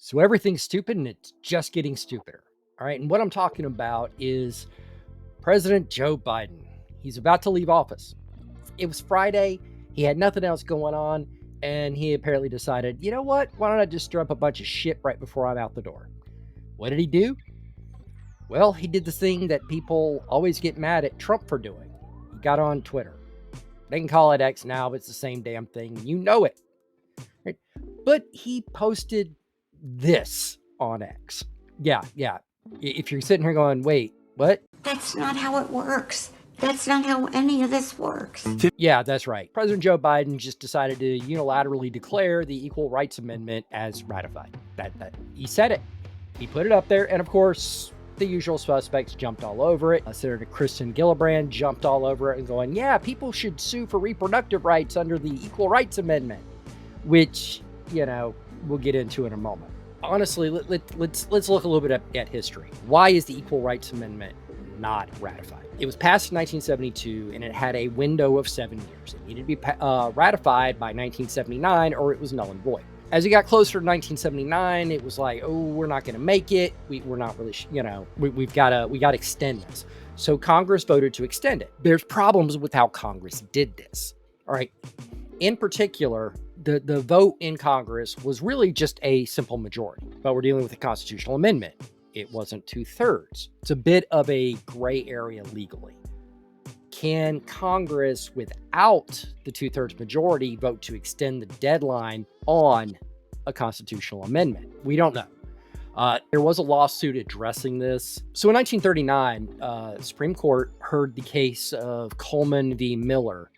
So everything's stupid and it's just getting stupider. All right. And what I'm talking about is President Joe Biden. He's about to leave office. It was Friday. He had nothing else going on. And he apparently decided, you know what? Why don't I just stir up a bunch of shit right before I'm out the door? What did he do? Well, he did the thing that people always get mad at Trump for doing. He got on Twitter. They can call it X now, but it's the same damn thing. You know it. Right? But he posted this on X. Yeah. If you're sitting here going, wait, what? That's not how it works. That's not how any of this works. Yeah, that's right. President Joe Biden just decided to unilaterally declare the Equal Rights Amendment as ratified. That he said it. He put it up there, and of course, the usual suspects jumped all over it. Senator Kristen Gillibrand jumped all over it and going, yeah, people should sue for reproductive rights under the Equal Rights Amendment, which, we'll get into in a moment. Honestly, let's look a little bit at history. Why is the Equal Rights Amendment not ratified? It was passed in 1972, and it had a window of 7 years. It needed to be ratified by 1979, or it was null and void. As it got closer to 1979, it was like, oh, we're not going to make it. We're not really, we got to extend this. So Congress voted to extend it. There's problems with how Congress did this. All right. In particular, the vote in Congress was really just a simple majority, but we're dealing with a constitutional amendment. It wasn't 2/3. It's a bit of a gray area legally. Can Congress, without the 2/3 majority, vote to extend the deadline on a constitutional amendment? We don't know. There was a lawsuit addressing this. So in 1939, the Supreme Court heard the case of Coleman v. Miller,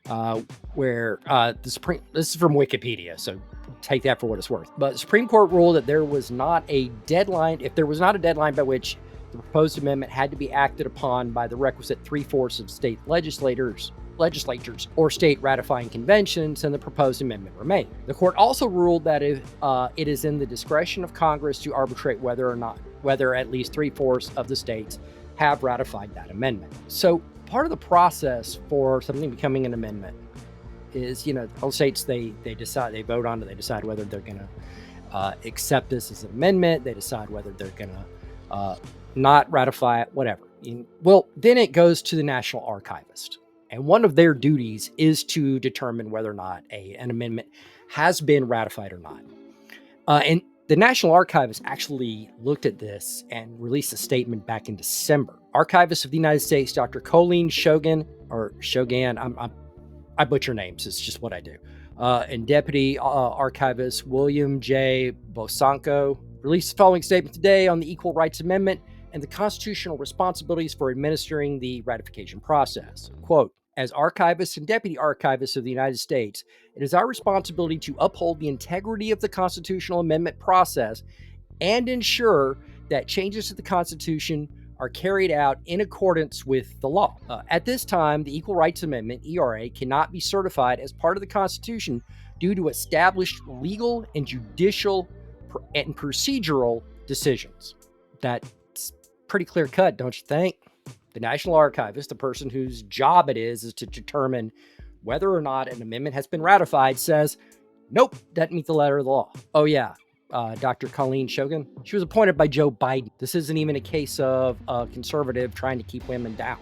where this is from Wikipedia, so take that for what it's worth. But the Supreme Court ruled that there was not a deadline. If there was not a deadline by which the proposed amendment had to be acted upon by the requisite 3/4 of state legislatures or state ratifying conventions, and the proposed amendment remained. The court also ruled that if it is in the discretion of Congress to arbitrate whether at least 3/4 of the states have ratified that amendment. So part of the process for something becoming an amendment is, all states, they vote on it, they decide whether they're going to accept this as an amendment, they decide whether they're going to not ratify it, whatever. Well, then it goes to the National Archivist. And one of their duties is to determine whether or not an amendment has been ratified or not. And the National Archivist actually looked at this and released a statement back in December. Archivist of the United States, Dr. Colleen Shogan, I butcher names, it's just what I do. And Deputy Archivist William J. Bosanko released the following statement today on the Equal Rights Amendment and the constitutional responsibilities for administering the ratification process. Quote, as Archivists and Deputy Archivists of the United States, it is our responsibility to uphold the integrity of the constitutional amendment process and ensure that changes to the Constitution are carried out in accordance with the law. At this time, the Equal Rights Amendment, ERA, cannot be certified as part of the Constitution due to established legal and judicial and procedural decisions. That's pretty clear cut, don't you think? The National Archivist, the person whose job it is to determine whether or not an amendment has been ratified, says, nope, doesn't meet the letter of the law. Oh yeah, Dr. Colleen Shogan, she was appointed by Joe Biden. This isn't even a case of a conservative trying to keep women down.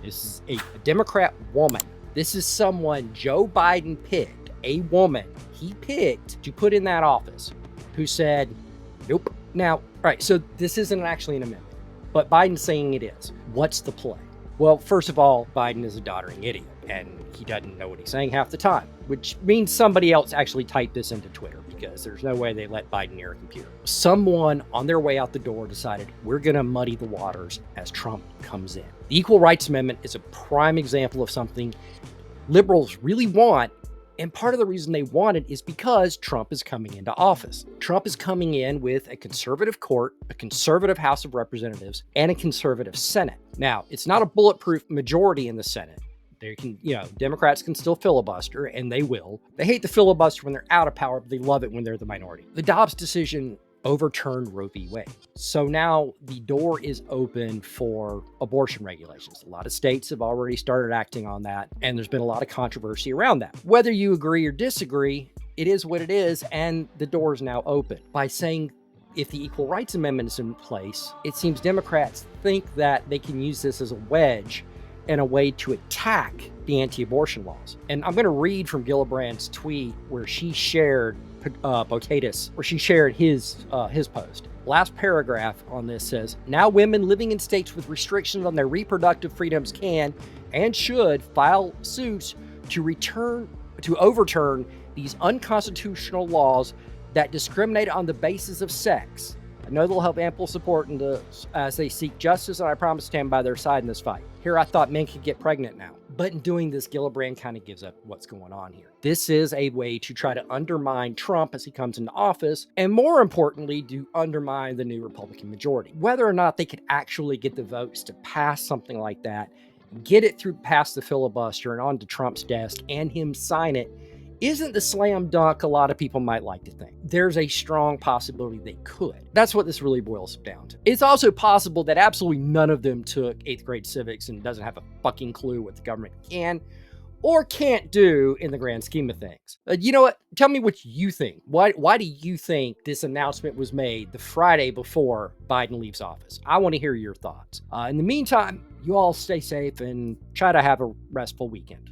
This is a Democrat woman. This is someone Joe Biden picked, a woman he picked to put in that office, who said, nope. Now, all right, so this isn't actually an amendment, but Biden's saying it is. What's the play? Well, first of all, Biden is a doddering idiot, and he doesn't know what he's saying half the time, which means somebody else actually typed this into Twitter, because there's no way they let Biden near a computer. Someone on their way out the door decided, we're going to muddy the waters as Trump comes in. The Equal Rights Amendment is a prime example of something liberals really want. And part of the reason they want it is because Trump is coming into office. Trump is coming in with a conservative court, a conservative House of Representatives, and a conservative Senate. Now, it's not a bulletproof majority in the Senate. They can, Democrats can still filibuster, and they will. They hate the filibuster when they're out of power, but they love it when they're the minority. The Dobbs decision overturned Roe v. Wade. So now the door is open for abortion regulations. A lot of states have already started acting on that, and there's been a lot of controversy around that. Whether you agree or disagree, it is what it is, and the door is now open. By saying if the Equal Rights Amendment is in place, it seems Democrats think that they can use this as a wedge and a way to attack the anti-abortion laws. And I'm going to read from Gillibrand's tweet where she shared POTUS, where she shared his post. Last paragraph on this says, now women living in states with restrictions on their reproductive freedoms can and should file suits to overturn these unconstitutional laws that discriminate on the basis of sex. I know they'll have ample support as they seek justice, and I promise to stand by their side in this fight. Here I thought men could get pregnant now. But in doing this, Gillibrand kind of gives up what's going on here. This is a way to try to undermine Trump as he comes into office, and more importantly, to undermine the new Republican majority. Whether or not they could actually get the votes to pass something like that, get it through past the filibuster and onto Trump's desk, and him sign it, isn't the slam dunk a lot of people might like to think. There's a strong possibility they could. That's what this really boils down to. It's also possible that absolutely none of them took 8th grade civics and doesn't have a fucking clue what the government can or can't do in the grand scheme of things. You know what? Tell me what you think. Why do you think this announcement was made the Friday before Biden leaves office? I want to hear your thoughts. In the meantime, you all stay safe and try to have a restful weekend.